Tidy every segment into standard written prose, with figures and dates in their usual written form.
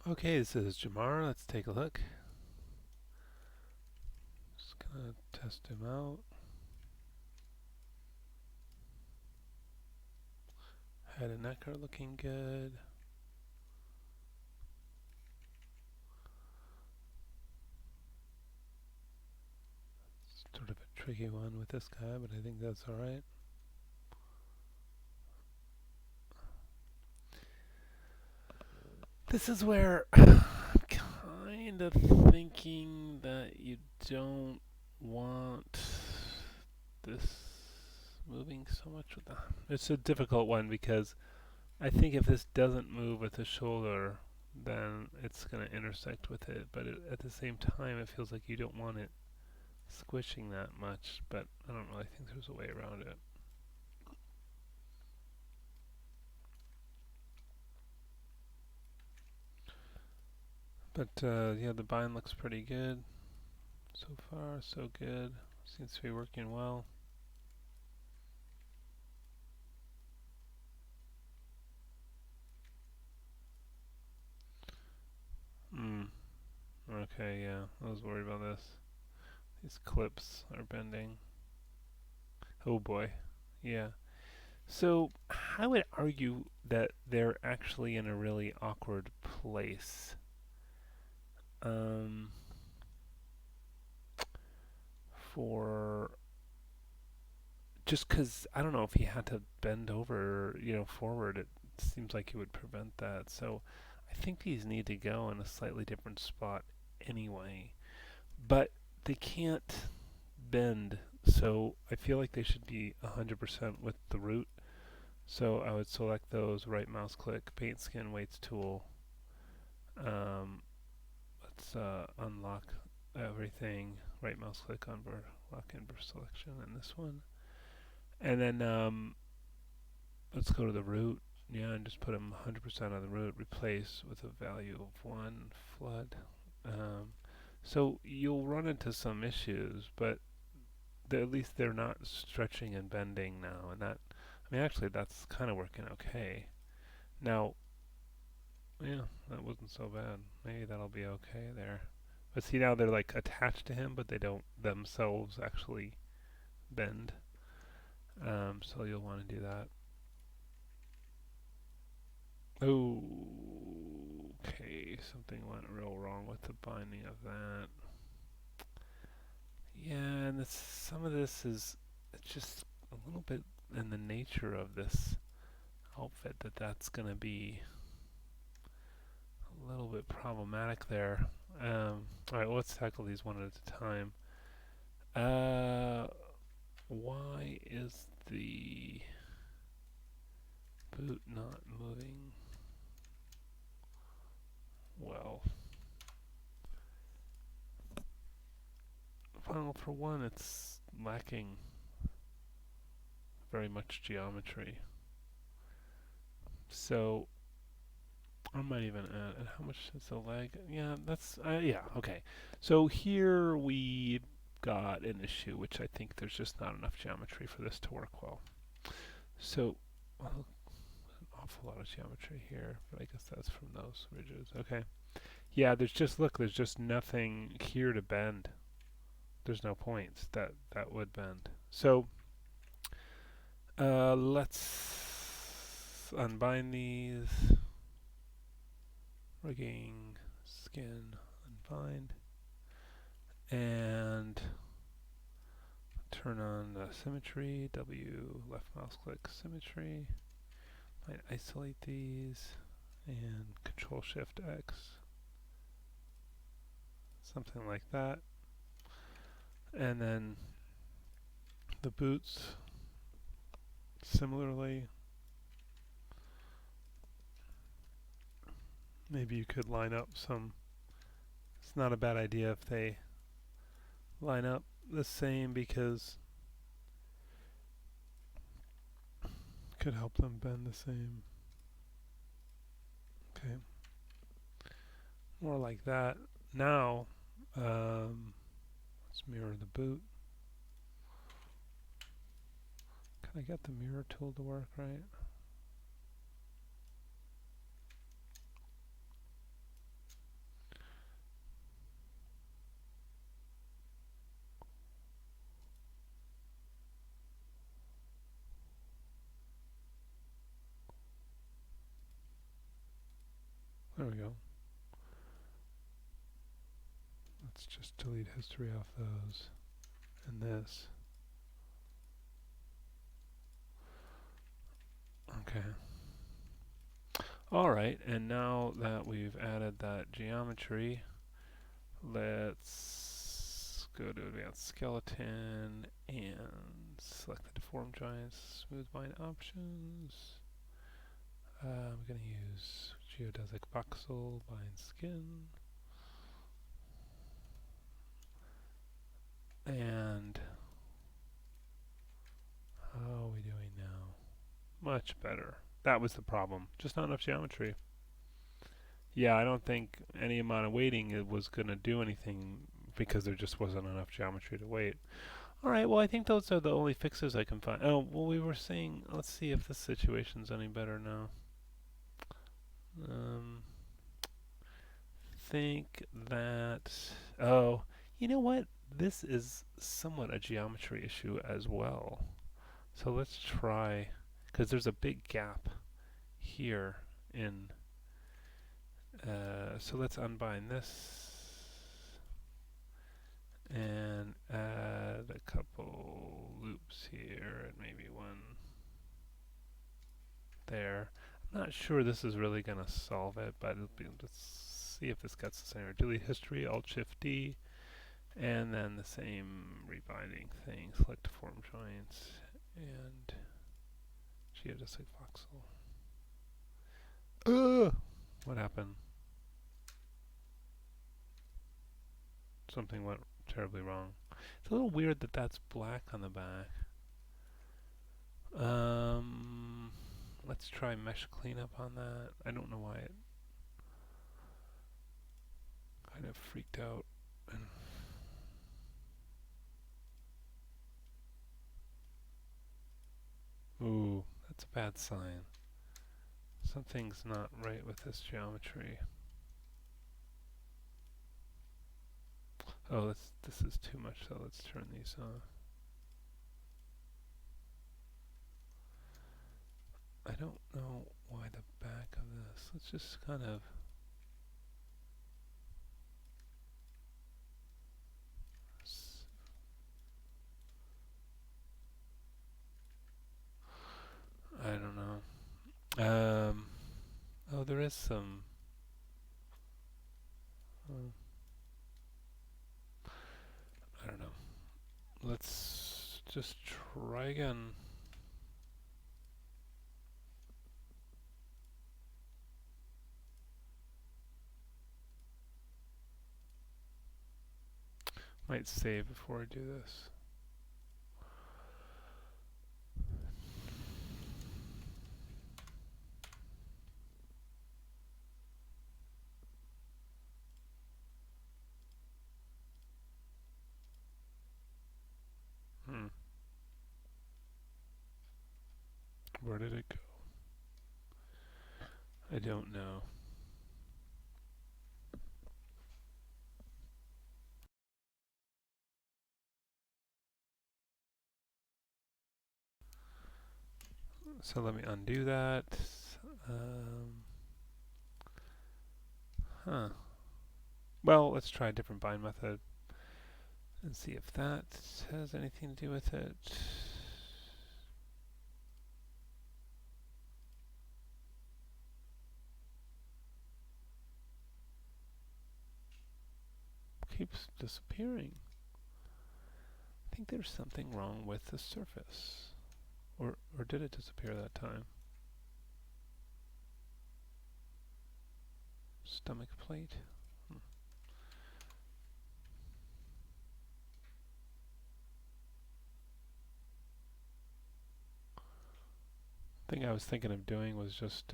Okay, this is Jamar. Let's take a look. Just gonna test him out. Head and neck are looking good. Sort of a tricky one with this guy, but I think that's alright. This is where I'm kind of thinking that you don't want this moving so much with the. It's a difficult one because I think if this doesn't move with the shoulder, then it's going to intersect with it. But at the same time, it feels like you don't want it squishing that much. But I don't really think there's a way around it. But yeah, the bind looks pretty good so far. So good. Seems to be working well. Hmm. Okay, yeah. I was worried about this. These clips are bending. Oh boy. Yeah. So I would argue that they're actually in a really awkward place. Um, for just because I don't know if he had to bend over, forward, it seems like he would prevent that. So I think these need to go in a slightly different spot anyway. But they can't bend, so I feel like they should be 100% with the root. So I would select those, right mouse click, paint skin weights tool. Um, let's unlock everything, right mouse click on lock inverse selection, and this one. And then let's go to the root. Yeah, and just put them 100% on the root. Replace with a value of 1 flood. Um, so you'll run into some issues, but at least they're not stretching and bending now. And that, I mean, actually, that's kind of working okay. Now, yeah, that wasn't so bad. Maybe that'll be okay there. But see, now they're like attached to him, but they don't themselves actually bend. So you'll want to do that. Oh, okay. Something went real wrong with the binding of that. Yeah, and some of this is it's just a little bit in the nature of this outfit that's going to be a little bit problematic there. All right, well, let's tackle these one at a time. Uh, why is the boot not moving well? Well, for one, it's lacking very much geometry. So I might even add, and how much is the leg? Yeah, yeah, okay. So here we got an issue, which I think there's just not enough geometry for this to work well. So, well, an awful lot of geometry here, but I guess that's from those ridges. Okay. Yeah, there's just nothing here to bend. There's no points that would bend. So, let's unbind these. Rigging, skin, unbind, and turn on the symmetry. W left mouse click symmetry. Might isolate these and Control Shift X, something like that. And then the boots, similarly. Maybe you could line up some. It's not a bad idea if they line up the same because it could help them bend the same. Okay, more like that. Now, let's mirror the boot. Can I get the mirror tool to work right? There we go. Let's just delete history off those. And this. Okay. Alright, and now that we've added that geometry, let's go to advanced skeleton and select the deform joints, smooth bind options. I'm going to use geodesic voxel, bind skin. And how are we doing now? Much better. That was the problem. Just not enough geometry. Yeah, I don't think any amount of weighting it was going to do anything because there just wasn't enough geometry to weight. Alright, well I think those are the only fixes I can find. Oh, well we were saying, let's see if this situation's any better now. Think that, oh, you know what? This is somewhat a geometry issue as well. So let's try, because there's a big gap here in, so let's unbind this and add a couple loops here and maybe one there. I'm not sure this is really going to solve it, but let's see if this gets the same. Delete history, Alt Shift D, and then the same rebinding thing. Select form joints and geodesic voxel. What happened? Something went terribly wrong. It's a little weird that that's black on the back. Let's try mesh cleanup on that. I don't know why it kind of freaked out. Ooh, that's a bad sign. Something's not right with this geometry. Oh, this is too much, so let's turn these off. I don't know why the back of this. Let's just kind of I don't know. Oh, there is some. I don't know. Let's just try again. Might save before I do this. Where did it go? I don't know. So let me undo that. Huh. Well, let's try a different bind method and see if that has anything to do with it. Keeps disappearing. I think there's something wrong with the surface. Or did it disappear that time? Stomach plate? Thing I was thinking of doing was just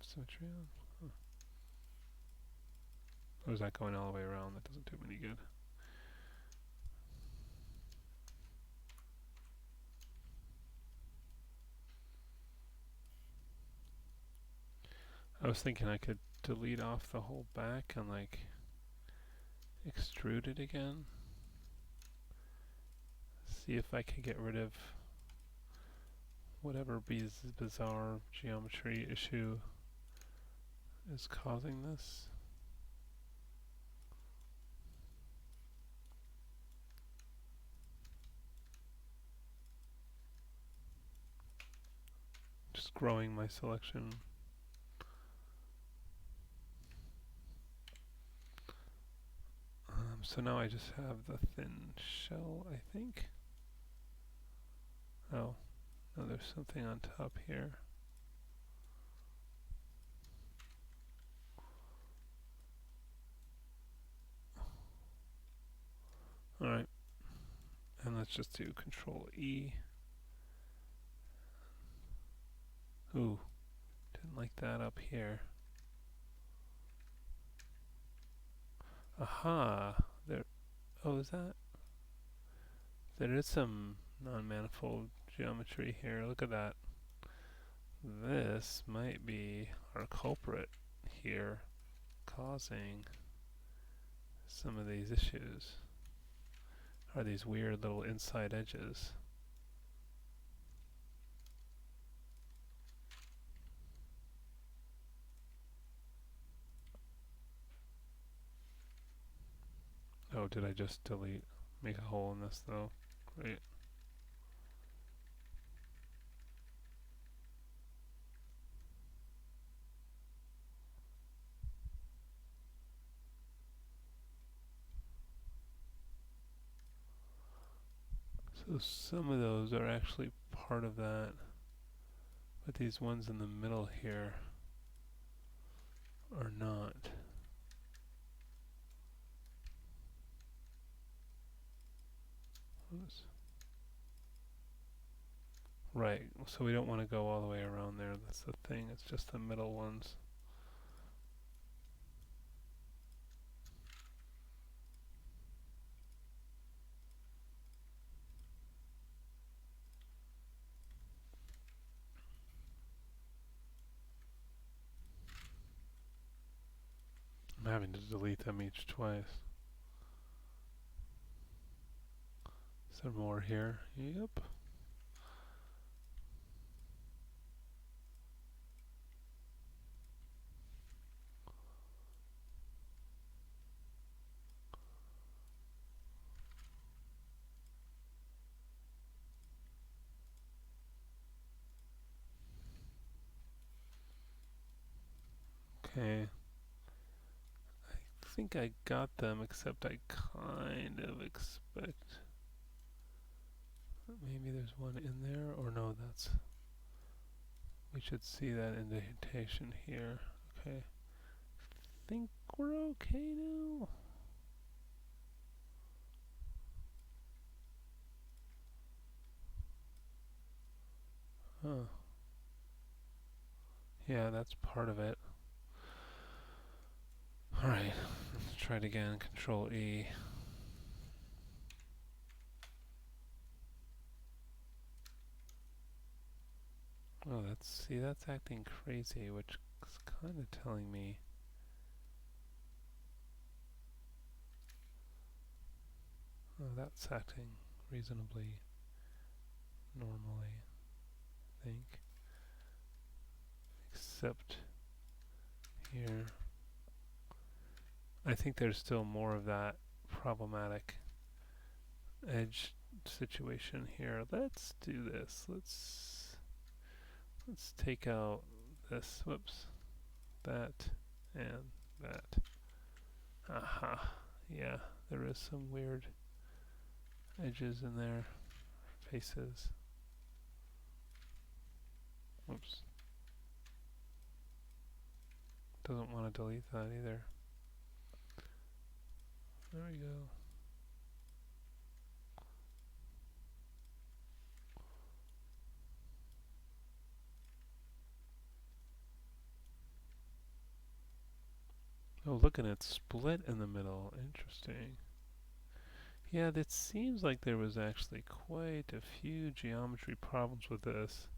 symmetry on? Huh. Or is that going all the way around? That doesn't do me any good. I was thinking I could delete off the whole back and like extrude it again. See if I can get rid of whatever bizarre geometry issue is causing this. Just growing my selection. So now I just have the thin shell, I think. Oh, no, there's something on top here. Alright, and let's just do Control E. Ooh, didn't like that up here. Aha! There. Oh, is that? There is some non-manifold geometry here. Look at that. This might be our culprit here, causing some of these issues. Are these weird little inside edges? Oh, did I just delete? Make a hole in this though. Great. So some of those are actually part of that, but these ones in the middle here are not. Oops. Right, so we don't want to go all the way around there. That's the thing, it's just the middle ones. I'm having to delete them each twice. Is there more here? Yep. Okay. I think I got them, except I kind of expect that maybe there's one in there, or no, that's, we should see that indentation here. Okay. Think we're okay now? Huh. Yeah, that's part of it. Alright, let's try it again. Control E. Oh, that's acting crazy, which is kind of telling me. Oh, that's acting reasonably normally, I think. Except here. I think there's still more of that problematic edge situation here. Let's do this. Let's take out this. Whoops. That and that. Aha. Yeah, there is some weird edges in there. Faces. Whoops. Doesn't want to delete that either. There we go. Oh, look, and it's split in the middle. Interesting. Yeah, it seems like there was actually quite a few geometry problems with this.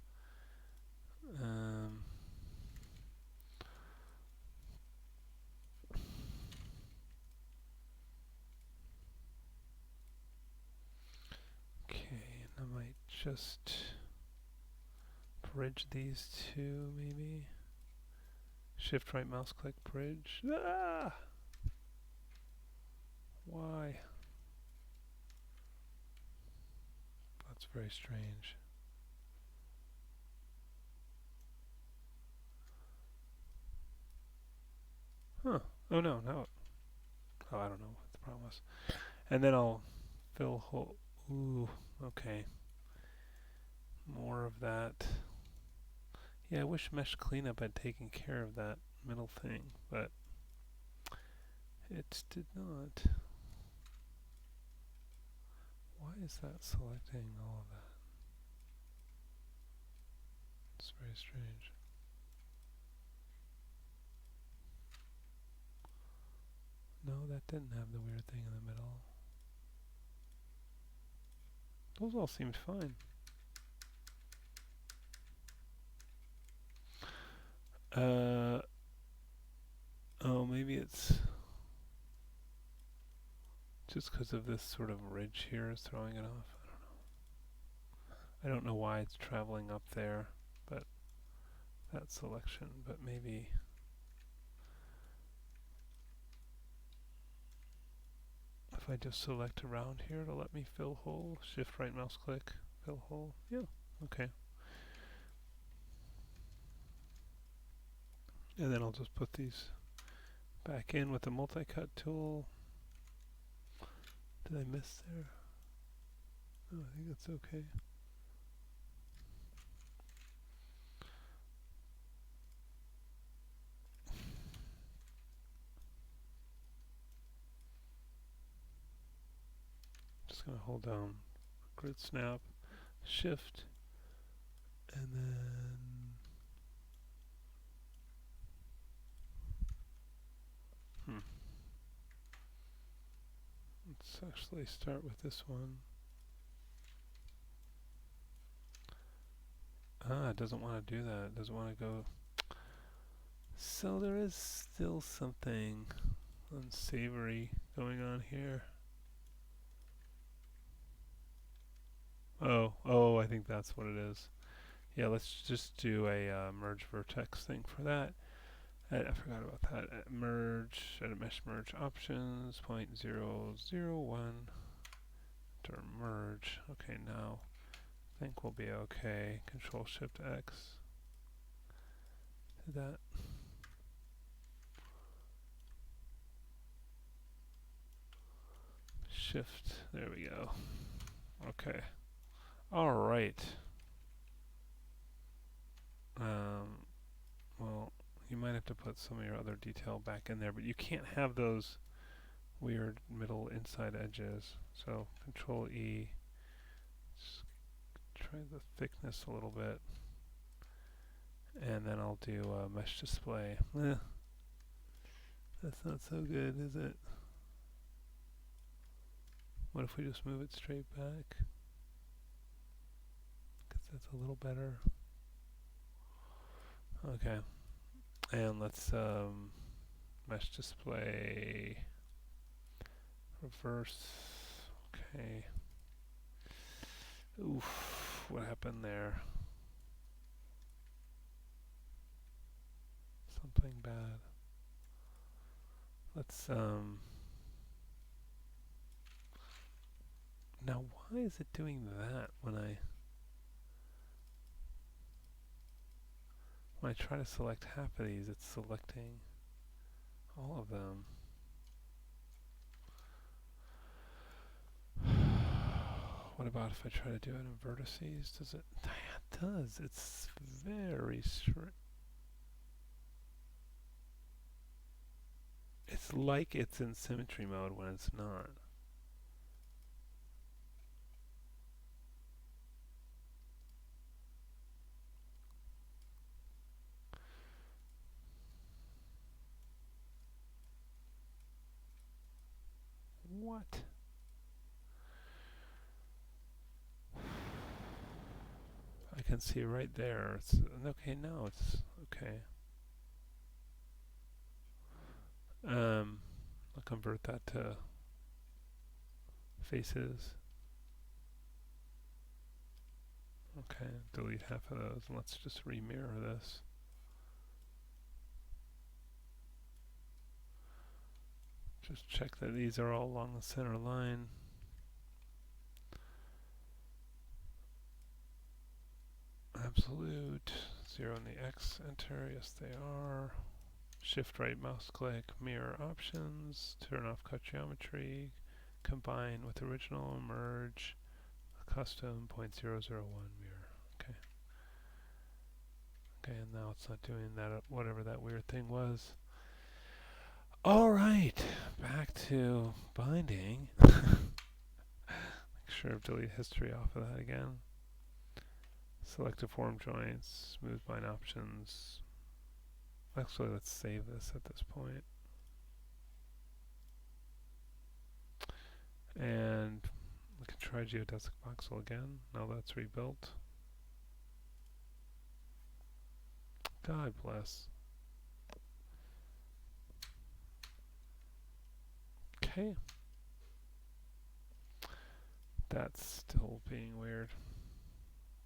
Um, just bridge these two, maybe. Shift right mouse click bridge. Ah! Why? That's very strange. Huh. Oh no, no. Oh, I don't know what the problem was. And then I'll fill hole. Ooh, okay. More of that. Yeah, I wish Mesh Cleanup had taken care of that middle thing, but it did not. Why is that selecting all of that? It's very strange. No, that didn't have the weird thing in the middle. Those all seemed fine. Oh, maybe it's just because of this sort of ridge here is throwing it off. I don't know why it's traveling up there, but that selection, but maybe if I just select around here, it'll let me fill hole. Shift right mouse click, fill hole. Yeah, okay. And then I'll just put these back in with the multi-cut tool. Did I miss there? Oh, I think that's okay. Just gonna hold down grid snap, shift, and then let's actually start with this one. Ah, it doesn't want to do that. It doesn't want to go. So there is still something unsavory going on here. Oh, I think that's what it is. Yeah, let's just do a merge vertex thing for that. I forgot about that. Merge, edit mesh merge options, 0.001. Enter merge. Okay, now I think we'll be okay. Control Shift X. Did that. Shift. There we go. Okay. All right. Well, you might have to put some of your other detail back in there, but you can't have those weird middle inside edges. So Control E. Just try the thickness a little bit. And then I'll do mesh display. That's not so good, is it? What if we just move it straight back? Because that's a little better. Okay. And let's mesh display reverse. Okay. Oof, what happened there? Something bad. Let's now why is it doing that when I try to select half of these, it's selecting all of them. What about if I try to do it in vertices? Does it? It does. It's very strange. It's like it's in symmetry mode when it's not. What? I can see right there. It's okay now. It's okay. I'll convert that to faces. Okay, delete half of those. Let's just remirror this. Just check that these are all along the center line. Absolute. 0 in the X, enter. Yes, they are. Shift right mouse click, mirror options, turn off cut geometry, combine with original, merge, custom 0.001 mirror. Okay. Okay, and now it's not doing that, whatever that weird thing was. Alright, back to binding. Make sure to delete history off of that again. Select a form joints, smooth bind options. Actually, let's save this at this point. And we can try geodesic voxel again. Now that's rebuilt. God bless. Okay. That's still being weird.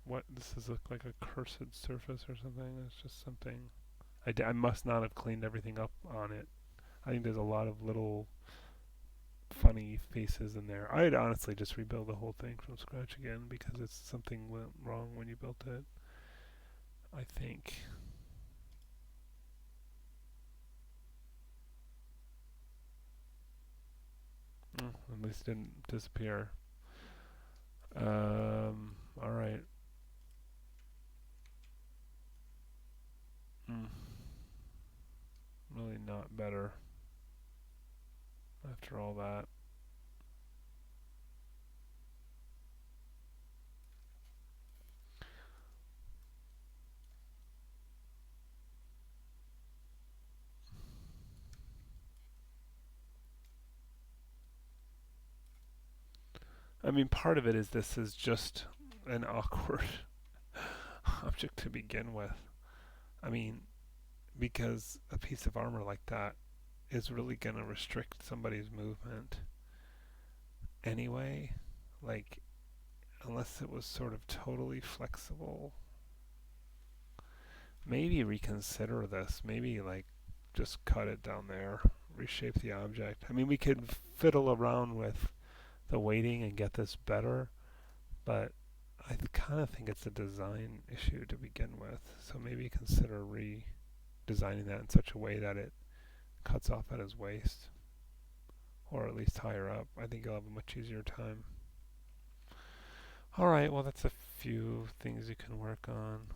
What? This does look like a cursed surface or something. It's just something. I must not have cleaned everything up on it. I think there's a lot of little funny faces in there. I'd honestly just rebuild the whole thing from scratch again because it's something went wrong when you built it. I think. At least it didn't disappear. Alright. Really not better after all that. I mean, part of it is this is just an awkward object to begin with. I mean, because a piece of armor like that is really going to restrict somebody's movement anyway. Like, unless it was sort of totally flexible. Maybe reconsider this. Maybe, like, just cut it down there, reshape the object. I mean, we could fiddle around with the weighting and get this better, but I kind of think it's a design issue to begin with. So maybe consider redesigning that in such a way that it cuts off at his waist, or at least higher up. I think you'll have a much easier time. Alright, well, that's a few things you can work on.